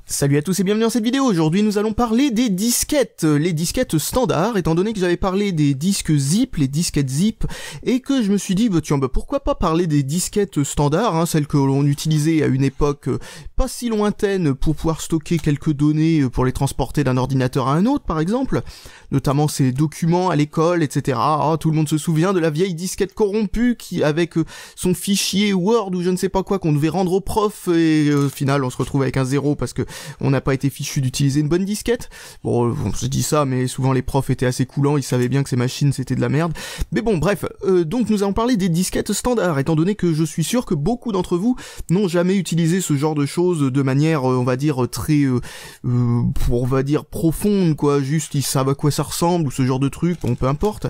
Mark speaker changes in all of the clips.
Speaker 1: Salut à tous et bienvenue dans cette vidéo. Aujourd'hui nous allons parler des disquettes, les disquettes standards, étant donné que j'avais parlé des disques zip, les disquettes zip, et que je me suis dit pourquoi pas parler des disquettes standards, celles que l'on utilisait à une époque pas si lointaine pour pouvoir stocker quelques données pour les transporter d'un ordinateur à un autre par exemple, notamment ces documents à l'école, etc. Tout le monde se souvient de la vieille disquette corrompue qui avec son fichier Word ou je ne sais pas quoi qu'on devait rendre au prof et au final on se retrouve avec un 0 parce que on n'a pas été fichu d'utiliser une bonne disquette. Bon, je dis ça, mais souvent les profs étaient assez coulants, ils savaient bien que ces machines c'était de la merde. Mais bon, bref, donc nous allons parler des disquettes standards, étant donné que je suis sûr que beaucoup d'entre vous n'ont jamais utilisé ce genre de choses de manière, on va dire, très, on va dire, profonde, quoi, juste ils savent à quoi ça ressemble, ou ce genre de truc, bon, peu importe.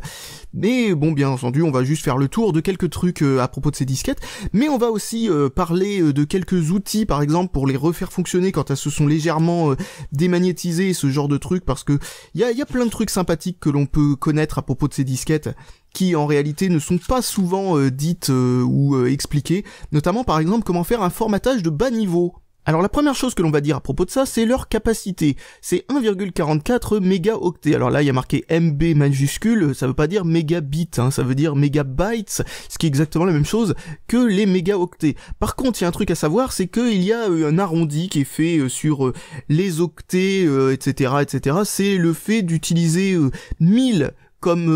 Speaker 1: Mais bon, bien entendu, on va juste faire le tour de quelques trucs à propos de ces disquettes, mais on va aussi parler de quelques outils, par exemple, pour les refaire fonctionner quand elles se sont légèrement démagnétisées, ce genre de trucs, parce que il y a plein de trucs sympathiques que l'on peut connaître à propos de ces disquettes, qui en réalité ne sont pas souvent dites ou expliquées, notamment par exemple comment faire un formatage de bas niveau. Alors la première chose que l'on va dire à propos de ça, c'est leur capacité. C'est 1,44 mégaoctets. Alors là, il y a marqué MB majuscule, ça veut pas dire mégabit, ça veut dire mégabytes, ce qui est exactement la même chose que les mégaoctets. Par contre, il y a un truc à savoir, c'est qu'il y a un arrondi qui est fait sur les octets, etc., etc. C'est le fait d'utiliser 1000 comme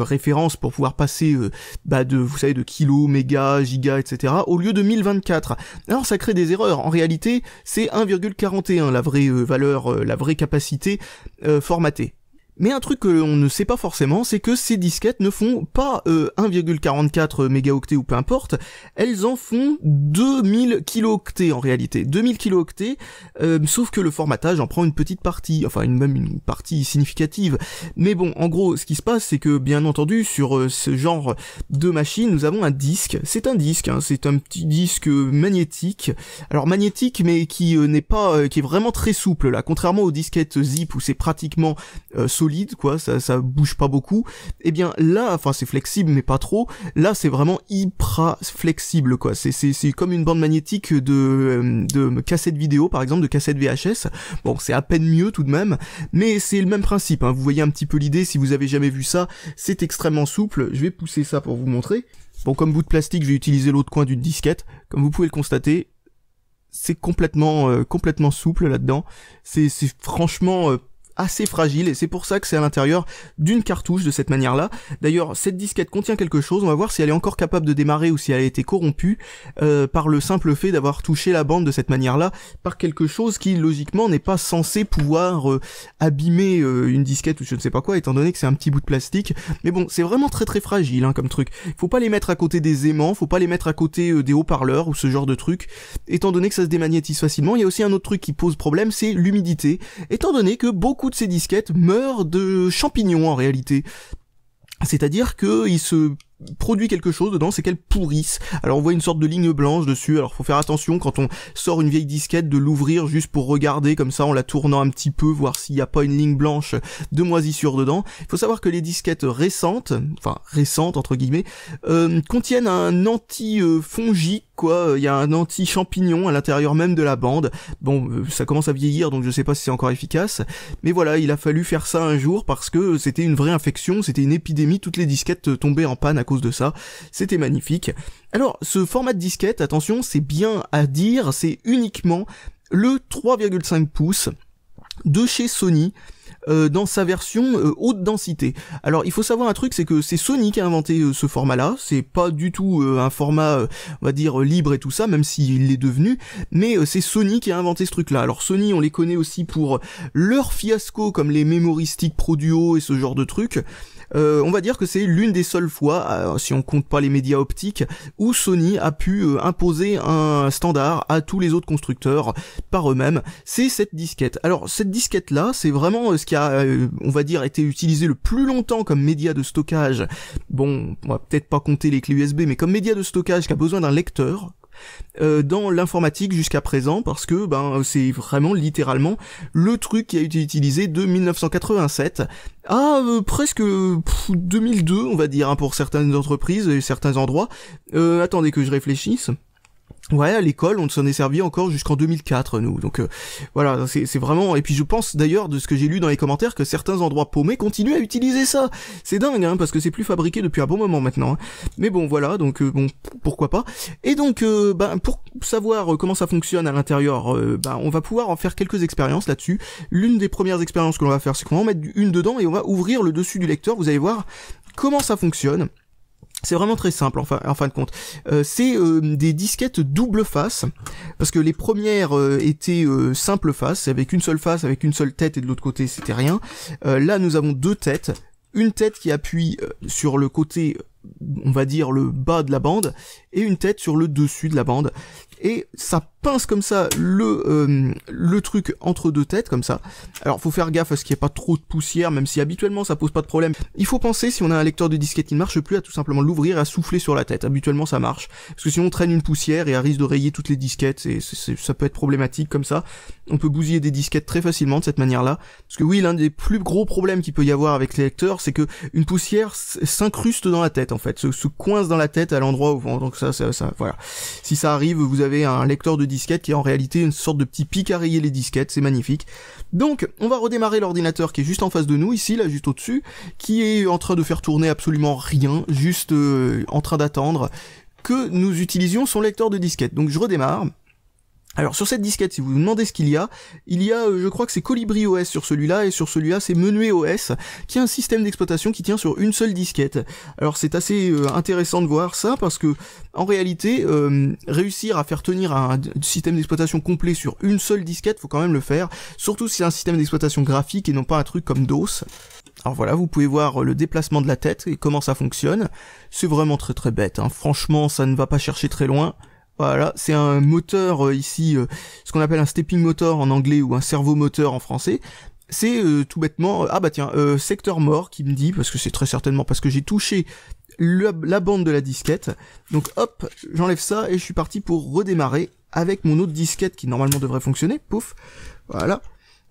Speaker 1: référence pour pouvoir passer de kilos, mégas, gigas, etc. au lieu de 1024. Alors ça crée des erreurs. En réalité, c'est 1,41 la vraie valeur, la vraie capacité formatée. Mais un truc que l'on ne sait pas forcément, c'est que ces disquettes ne font pas 1,44 mégaoctets ou peu importe, elles en font 2000 kilooctets en réalité, 2000 kilooctets, sauf que le formatage en prend une petite partie, même une partie significative. Mais bon, en gros, ce qui se passe, c'est que bien entendu, sur ce genre de machine, nous avons un disque. C'est un disque, c'est un petit disque magnétique. Alors magnétique, mais qui n'est pas, qui est vraiment très souple là, contrairement aux disquettes zip où c'est pratiquement solide, quoi, ça bouge pas beaucoup. Et bien là, c'est flexible mais pas trop. Là, c'est vraiment hyper flexible, quoi. C'est comme une bande magnétique de cassette vidéo, par exemple, de cassette VHS. Bon, c'est à peine mieux tout de même, mais c'est le même principe. Vous voyez un petit peu l'idée. Si vous avez jamais vu ça, c'est extrêmement souple. Je vais pousser ça pour vous montrer. Bon, comme bout de plastique, je vais utiliser l'autre coin d'une disquette. Comme vous pouvez le constater, c'est complètement souple là-dedans. C'est franchement assez fragile, et c'est pour ça que c'est à l'intérieur d'une cartouche de cette manière-là. D'ailleurs, cette disquette contient quelque chose, on va voir si elle est encore capable de démarrer ou si elle a été corrompue par le simple fait d'avoir touché la bande de cette manière-là, par quelque chose qui, logiquement, n'est pas censé pouvoir abîmer une disquette ou je ne sais pas quoi, étant donné que c'est un petit bout de plastique. Mais bon, c'est vraiment très très fragile comme truc. Faut pas les mettre à côté des aimants, faut pas les mettre à côté des haut-parleurs ou ce genre de truc, étant donné que ça se démagnétise facilement. Il y a aussi un autre truc qui pose problème, c'est l'humidité, étant donné que beaucoup de ces disquettes meurent de champignons en réalité. C'est-à-dire qu'il se produit quelque chose dedans, c'est qu'elles pourrissent. Alors on voit une sorte de ligne blanche dessus, alors faut faire attention quand on sort une vieille disquette de l'ouvrir juste pour regarder comme ça en la tournant un petit peu, voir s'il n'y a pas une ligne blanche de moisissure dedans. Il faut savoir que les disquettes récentes entre guillemets, contiennent un anti-fongique, quoi. Il y a un anti-champignon à l'intérieur même de la bande. Bon, ça commence à vieillir, donc je sais pas si c'est encore efficace, mais voilà, il a fallu faire ça un jour parce que c'était une vraie infection, c'était une épidémie, toutes les disquettes tombaient en panne à cause de ça. C'était magnifique. Alors, ce format de disquette, attention, c'est bien à dire, c'est uniquement le 3,5 pouces de chez Sony, dans sa version haute densité. Alors il faut savoir un truc, c'est que c'est Sony qui a inventé ce format-là, c'est pas du tout un format, on va dire, libre et tout ça, même s'il l'est devenu, mais c'est Sony qui a inventé ce truc-là. Alors Sony, on les connaît aussi pour leur fiasco comme les Memory Stick Pro Duo et ce genre de trucs. On va dire que c'est l'une des seules fois, si on compte pas les médias optiques, où Sony a pu imposer un standard à tous les autres constructeurs par eux-mêmes. C'est cette disquette. Alors cette disquette-là, c'est vraiment ce qui a, on va dire, été utilisé le plus longtemps comme média de stockage. Bon, on va peut-être pas compter les clés USB, mais comme média de stockage qui a besoin d'un lecteur. Dans l'informatique jusqu'à présent, parce que c'est vraiment littéralement le truc qui a été utilisé de 1987 à presque 2002, on va dire, pour certaines entreprises et certains endroits. Attendez que je réfléchisse. Ouais, à l'école, on s'en est servi encore jusqu'en 2004, nous. Donc voilà, c'est vraiment... Et puis je pense d'ailleurs, de ce que j'ai lu dans les commentaires, que certains endroits paumés continuent à utiliser ça. C'est dingue, hein, parce que c'est plus fabriqué depuis un bon moment maintenant. Hein. Mais bon, voilà, donc bon, pourquoi pas. Et donc, pour savoir comment ça fonctionne à l'intérieur, on va pouvoir en faire quelques expériences là-dessus. L'une des premières expériences que l'on va faire, c'est qu'on va en mettre une dedans et on va ouvrir le dessus du lecteur. Vous allez voir comment ça fonctionne. C'est vraiment très simple en fin de compte. C'est des disquettes double face, parce que les premières étaient simple face, avec une seule face, avec une seule tête, et de l'autre côté c'était rien. Là nous avons deux têtes, une tête qui appuie sur le côté, on va dire le bas de la bande, et une tête sur le dessus de la bande. Et ça pince comme ça le truc entre deux têtes comme ça. Alors faut faire gaffe à ce qu'il n'y ait pas trop de poussière, même si habituellement ça pose pas de problème. Il faut penser, si on a un lecteur de disquette qui ne marche plus, à tout simplement l'ouvrir et à souffler sur la tête. Habituellement ça marche, parce que sinon on traîne une poussière et à risque de rayer toutes les disquettes, et ça peut être problématique comme ça. On peut bousiller des disquettes très facilement de cette manière-là. Parce que oui, l'un des plus gros problèmes qu'il peut y avoir avec les lecteurs, c'est que une poussière s'incruste dans la tête en fait, se coince dans la tête à l'endroit où... Donc ça, voilà. Si ça arrive, vous avez un lecteur de disquette qui est en réalité une sorte de petit pic à rayer les disquettes, c'est magnifique. Donc on va redémarrer l'ordinateur qui est juste en face de nous, ici, là, juste au-dessus, qui est en train de faire tourner absolument rien, juste en train d'attendre que nous utilisions son lecteur de disquette. Donc je redémarre. Alors sur cette disquette, si vous vous demandez ce qu'il y a, je crois que c'est Colibri OS sur celui-là, et sur celui-là c'est Menuet OS, qui est un système d'exploitation qui tient sur une seule disquette. Alors c'est assez intéressant de voir ça, parce que en réalité, réussir à faire tenir un système d'exploitation complet sur une seule disquette, faut quand même le faire, surtout si c'est un système d'exploitation graphique et non pas un truc comme DOS. Alors voilà, vous pouvez voir le déplacement de la tête et comment ça fonctionne. C'est vraiment très très bête, hein. Franchement ça ne va pas chercher très loin. Voilà, c'est un moteur ici, ce qu'on appelle un stepping motor en anglais ou un servomoteur en français. C'est tout bêtement, secteur mort qui me dit, parce que c'est très certainement parce que j'ai touché la bande de la disquette. Donc hop, j'enlève ça et je suis parti pour redémarrer avec mon autre disquette qui normalement devrait fonctionner. Pouf, voilà.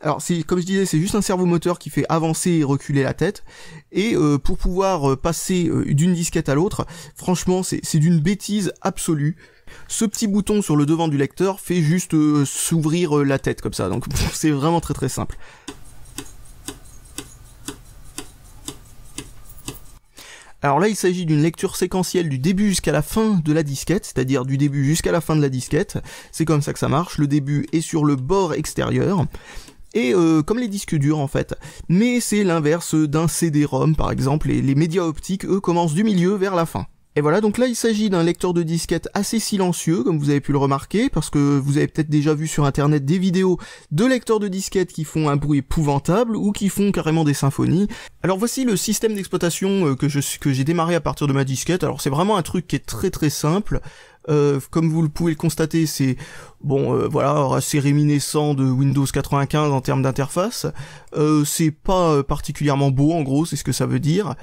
Speaker 1: Alors comme je disais, c'est juste un servomoteur qui fait avancer et reculer la tête, et pour pouvoir passer d'une disquette à l'autre, franchement c'est d'une bêtise absolue. Ce petit bouton sur le devant du lecteur fait juste s'ouvrir la tête comme ça, donc c'est vraiment très très simple. Alors là, il s'agit d'une lecture séquentielle du début jusqu'à la fin de la disquette, c'est-à-dire du début jusqu'à la fin de la disquette. C'est comme ça que ça marche, le début est sur le bord extérieur. Et comme les disques durs en fait, mais c'est l'inverse d'un CD-ROM par exemple, et les médias optiques eux commencent du milieu vers la fin. Et voilà, donc là il s'agit d'un lecteur de disquette assez silencieux, comme vous avez pu le remarquer, parce que vous avez peut-être déjà vu sur internet des vidéos de lecteurs de disquette qui font un bruit épouvantable, ou qui font carrément des symphonies. Alors voici le système d'exploitation que j'ai démarré à partir de ma disquette. Alors c'est vraiment un truc qui est très très simple. Comme vous pouvez le constater, c'est assez réminiscent de Windows 95 en termes d'interface. C'est pas particulièrement beau en gros, c'est ce que ça veut dire.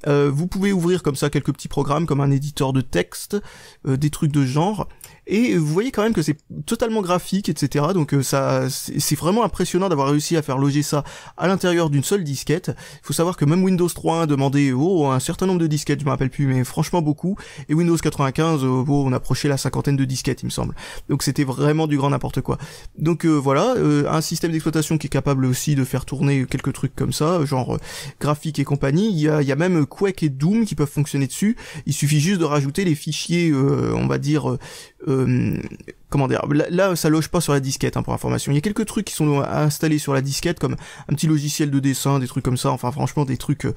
Speaker 1: Vous pouvez ouvrir comme ça quelques petits programmes comme un éditeur de texte, des trucs de ce genre, et vous voyez quand même que c'est totalement graphique, etc. Donc c'est vraiment impressionnant d'avoir réussi à faire loger ça à l'intérieur d'une seule disquette. Il faut savoir que même Windows 3.1 demandait un certain nombre de disquettes, je me rappelle plus, mais franchement beaucoup, et Windows 95, on approchait la 50aine de disquettes, il me semble. Donc c'était vraiment du grand n'importe quoi. Donc voilà, un système d'exploitation qui est capable aussi de faire tourner quelques trucs comme ça, genre graphique et compagnie. Il y a même Quake et Doom qui peuvent fonctionner dessus. Il suffit juste de rajouter les fichiers, on va dire, là ça loge pas sur la disquette, hein, pour information. Il y a quelques trucs qui sont installés sur la disquette, comme un petit logiciel de dessin, des trucs comme ça, enfin franchement des trucs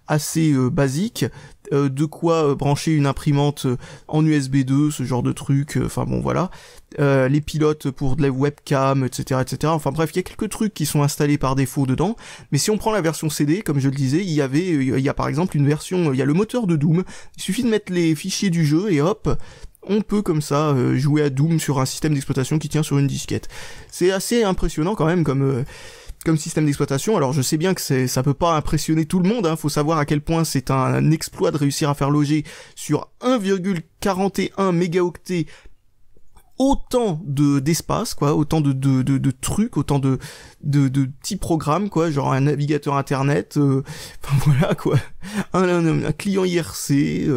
Speaker 1: assez basiques. De quoi brancher une imprimante en USB 2, ce genre de truc, enfin bon voilà. Les pilotes pour de la webcam, etc., etc. Enfin bref, il y a quelques trucs qui sont installés par défaut dedans, mais si on prend la version CD, comme je le disais, il y a par exemple une version, il y a le moteur de Doom, il suffit de mettre les fichiers du jeu et hop, on peut comme ça jouer à Doom sur un système d'exploitation qui tient sur une disquette. C'est assez impressionnant quand même comme système d'exploitation. Alors je sais bien que ça peut pas impressionner tout le monde, hein. Faut savoir à quel point c'est un exploit de réussir à faire loger sur 1,41 mégaoctets autant d'espace, quoi, autant de trucs, autant de petits programmes, quoi, genre un navigateur internet, enfin voilà, quoi, un client IRC,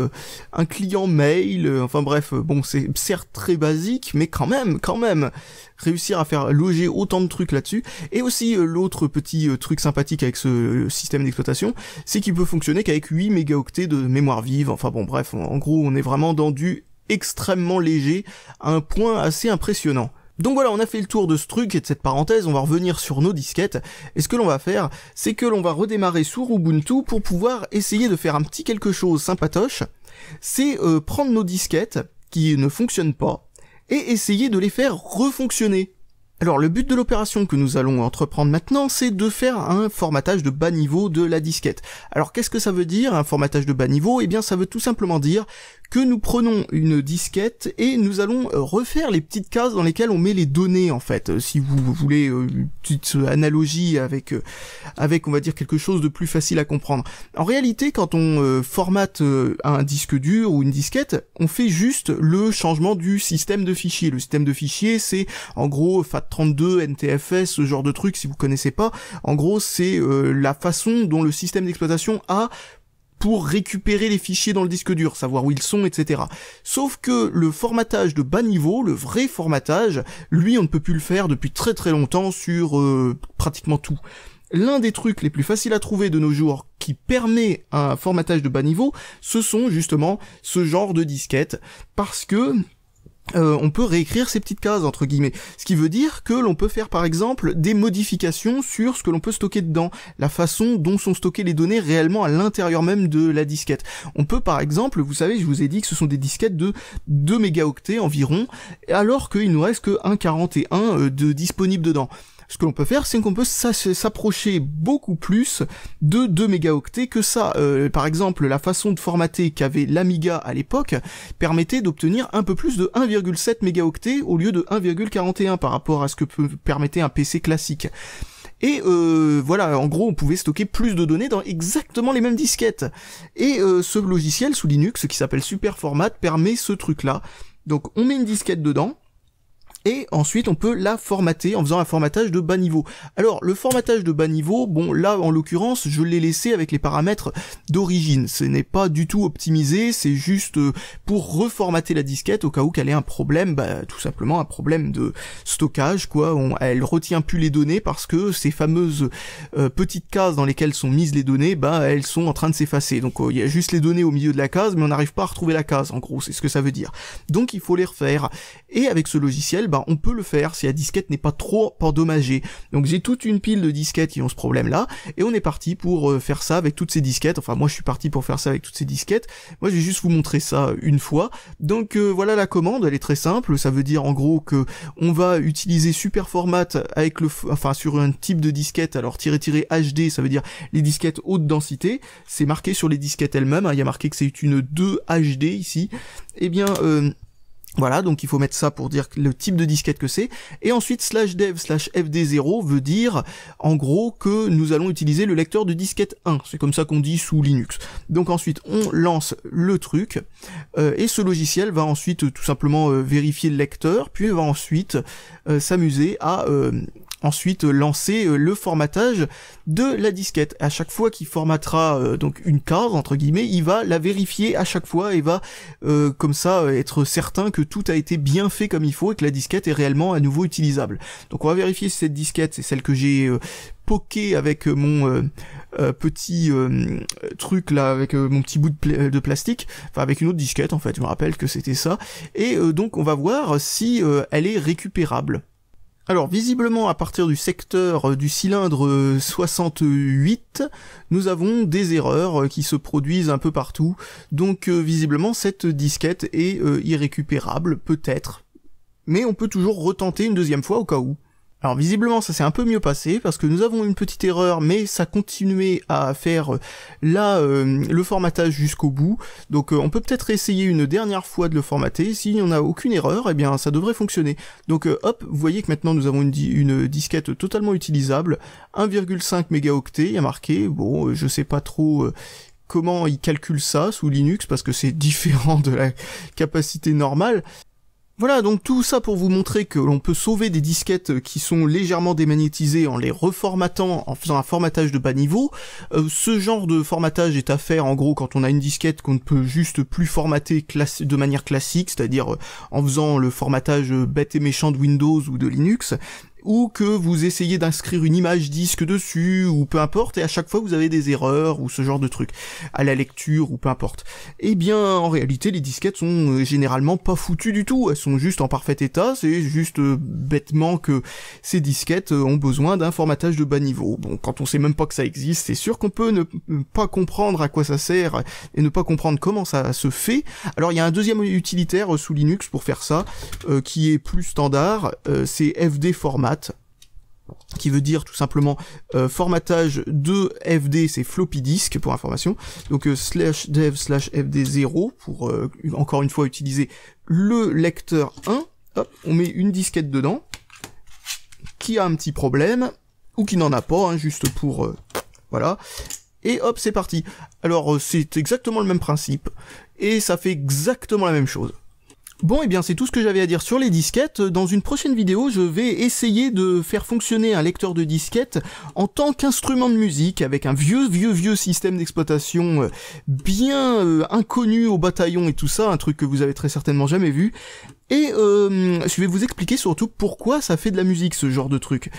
Speaker 1: un client mail, enfin bref, bon, c'est certes très basique, mais quand même, réussir à faire loger autant de trucs là-dessus. Et aussi, l'autre petit truc sympathique avec ce système d'exploitation, c'est qu'il peut fonctionner qu'avec 8 mégaoctets de mémoire vive, enfin bon, bref, en gros, on est vraiment dans du extrêmement léger, à un point assez impressionnant. Donc voilà, on a fait le tour de ce truc et de cette parenthèse, on va revenir sur nos disquettes, et ce que l'on va faire, c'est que l'on va redémarrer sur Ubuntu pour pouvoir essayer de faire un petit quelque chose sympatoche, c'est prendre nos disquettes qui ne fonctionnent pas, et essayer de les faire refonctionner. Alors le but de l'opération que nous allons entreprendre maintenant, c'est de faire un formatage de bas niveau de la disquette. Alors qu'est-ce que ça veut dire, un formatage de bas niveau? Eh bien ça veut tout simplement dire que nous prenons une disquette et nous allons refaire les petites cases dans lesquelles on met les données, en fait. Si vous voulez une petite analogie avec on va dire quelque chose de plus facile à comprendre. En réalité, quand on formate un disque dur ou une disquette, on fait juste le changement du système de fichiers. Le système de fichiers, c'est en gros FAT32, NTFS, ce genre de truc, si vous connaissez pas. En gros, c'est la façon dont le système d'exploitation a pour récupérer les fichiers dans le disque dur, savoir où ils sont, etc. Sauf que le formatage de bas niveau, le vrai formatage, lui on ne peut plus le faire depuis très très longtemps sur pratiquement tout. L'un des trucs les plus faciles à trouver de nos jours qui permet un formatage de bas niveau, ce sont justement ce genre de disquettes, parce que on peut réécrire ces petites cases entre guillemets, ce qui veut dire que l'on peut faire par exemple des modifications sur ce que l'on peut stocker dedans, la façon dont sont stockées les données réellement à l'intérieur même de la disquette. On peut par exemple, vous savez, je vous ai dit que ce sont des disquettes de 2 mégaoctets environ, alors qu'il nous reste que 1,41 de disponible dedans. Ce que l'on peut faire, c'est qu'on peut s'approcher beaucoup plus de 2 mégaoctets que ça. Par exemple, la façon de formater qu'avait l'Amiga à l'époque permettait d'obtenir un peu plus de 1,7 mégaoctets au lieu de 1,41 par rapport à ce que permettait un PC classique. Et voilà, en gros, on pouvait stocker plus de données dans exactement les mêmes disquettes. Et ce logiciel sous Linux, qui s'appelle Superformat, permet ce truc-là. Donc on met une disquette dedans, et ensuite on peut la formater en faisant un formatage de bas niveau. Alors le formatage de bas niveau, bon là en l'occurrence je l'ai laissé avec les paramètres d'origine, ce n'est pas du tout optimisé, c'est juste pour reformater la disquette au cas où qu'elle ait un problème, tout simplement un problème de stockage quoi, elle retient plus les données parce que ces fameuses petites cases dans lesquelles sont mises les données, elles sont en train de s'effacer, donc il y a juste les données au milieu de la case mais on n'arrive pas à retrouver la case, en gros c'est ce que ça veut dire. Donc il faut les refaire, et avec ce logiciel, on peut le faire si la disquette n'est pas trop endommagée. Donc j'ai toute une pile de disquettes qui ont ce problème-là, et on est parti pour faire ça avec toutes ces disquettes. Enfin moi je suis parti pour faire ça avec toutes ces disquettes. Moi je vais juste vous montrer ça une fois. Donc voilà la commande, elle est très simple. Ça veut dire en gros que on va utiliser Superformat avec sur un type de disquette. Alors -HD, ça veut dire les disquettes haute densité. C'est marqué sur les disquettes elles-mêmes. Il y a marqué que c'est une 2 HD ici. Eh bien voilà, donc il faut mettre ça pour dire le type de disquette que c'est, et ensuite /dev/fd0 veut dire en gros que nous allons utiliser le lecteur de disquette 1, c'est comme ça qu'on dit sous Linux. Donc ensuite on lance le truc, et ce logiciel va ensuite tout simplement vérifier le lecteur, puis va ensuite s'amuser à ensuite lancer le formatage de la disquette. À chaque fois qu'il formatera donc une case entre guillemets, il va la vérifier à chaque fois et va comme ça être certain que tout a été bien fait comme il faut et que la disquette est réellement à nouveau utilisable. Donc on va vérifier si cette disquette c'est celle que j'ai poké avec mon petit truc là, avec mon petit bout de plastique, enfin avec une autre disquette en fait, je me rappelle que c'était ça, et donc on va voir si elle est récupérable. Alors visiblement à partir du secteur du cylindre 68, nous avons des erreurs qui se produisent un peu partout, donc visiblement cette disquette est irrécupérable, peut-être, mais on peut toujours retenter une deuxième fois au cas où. Alors visiblement ça s'est un peu mieux passé parce que nous avons une petite erreur mais ça continuait à faire le formatage jusqu'au bout, donc on peut peut-être essayer une dernière fois de le formater. S'il n'y en a aucune erreur, eh bien ça devrait fonctionner. Donc hop, vous voyez que maintenant nous avons une disquette totalement utilisable, 1,5 mégaoctets, il y a marqué, bon je sais pas trop comment il calcule ça sous Linux parce que c'est différent de la capacité normale. Voilà, donc tout ça pour vous montrer que l'on peut sauver des disquettes qui sont légèrement démagnétisées en les reformatant, en faisant un formatage de bas niveau. Ce genre de formatage est à faire en gros quand on a une disquette qu'on ne peut juste plus formater de manière classique, c'est-à-dire en faisant le formatage bête et méchant de Windows ou de Linux, ou que vous essayez d'inscrire une image disque dessus, ou peu importe, et à chaque fois vous avez des erreurs, ou ce genre de trucs, à la lecture, ou peu importe. Eh bien, en réalité, les disquettes sont généralement pas foutues du tout, elles sont juste en parfait état, c'est juste bêtement que ces disquettes ont besoin d'un formatage de bas niveau. Bon, quand on sait même pas que ça existe, c'est sûr qu'on peut ne pas comprendre à quoi ça sert, et ne pas comprendre comment ça se fait. Alors il y a un deuxième utilitaire sous Linux pour faire ça, qui est plus standard, c'est FD Format, qui veut dire tout simplement formatage de FD, c'est floppy disk pour information, donc /dev/fd0 pour encore une fois utiliser le lecteur 1, hop, on met une disquette dedans, qui a un petit problème, ou qui n'en a pas, hein, juste pour... voilà, et hop, c'est parti. Alors c'est exactement le même principe, et ça fait exactement la même chose. Bon, et bien c'est tout ce que j'avais à dire sur les disquettes. Dans une prochaine vidéo, je vais essayer de faire fonctionner un lecteur de disquette en tant qu'instrument de musique, avec un vieux système d'exploitation bien inconnu au bataillon et tout ça, un truc que vous avez très certainement jamais vu. Et je vais vous expliquer surtout pourquoi ça fait de la musique, ce genre de truc.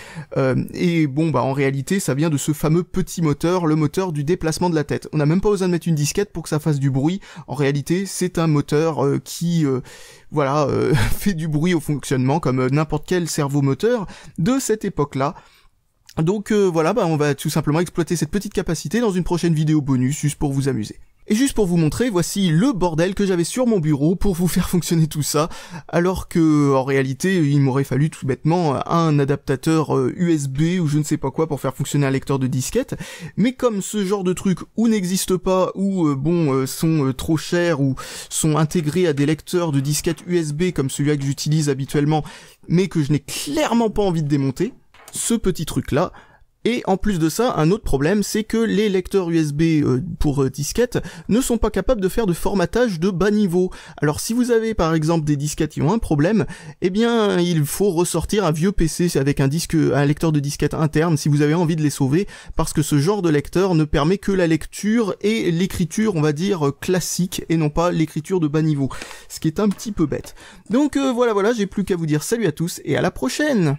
Speaker 1: Et bon, bah en réalité, ça vient de ce fameux petit moteur, le moteur du déplacement de la tête. On n'a même pas besoin de mettre une disquette pour que ça fasse du bruit. En réalité, c'est un moteur qui, voilà, fait du bruit au fonctionnement, comme n'importe quel servomoteur de cette époque-là. Donc voilà, bah on va tout simplement exploiter cette petite capacité dans une prochaine vidéo bonus, juste pour vous amuser. Et juste pour vous montrer, voici le bordel que j'avais sur mon bureau pour vous faire fonctionner tout ça, alors que, en réalité, il m'aurait fallu tout bêtement un adaptateur USB ou je ne sais pas quoi pour faire fonctionner un lecteur de disquette, mais comme ce genre de trucs ou n'existe pas, ou sont trop chers, ou sont intégrés à des lecteurs de disquettes USB comme celui-là que j'utilise habituellement, mais que je n'ai clairement pas envie de démonter, ce petit truc-là. Et en plus de ça, un autre problème, c'est que les lecteurs USB pour disquettes ne sont pas capables de faire de formatage de bas niveau. Alors si vous avez par exemple des disquettes qui ont un problème, eh bien il faut ressortir un vieux PC avec un lecteur de disquette interne si vous avez envie de les sauver, parce que ce genre de lecteur ne permet que la lecture et l'écriture, on va dire, classique, et non pas l'écriture de bas niveau. Ce qui est un petit peu bête. Donc voilà, j'ai plus qu'à vous dire salut à tous et à la prochaine!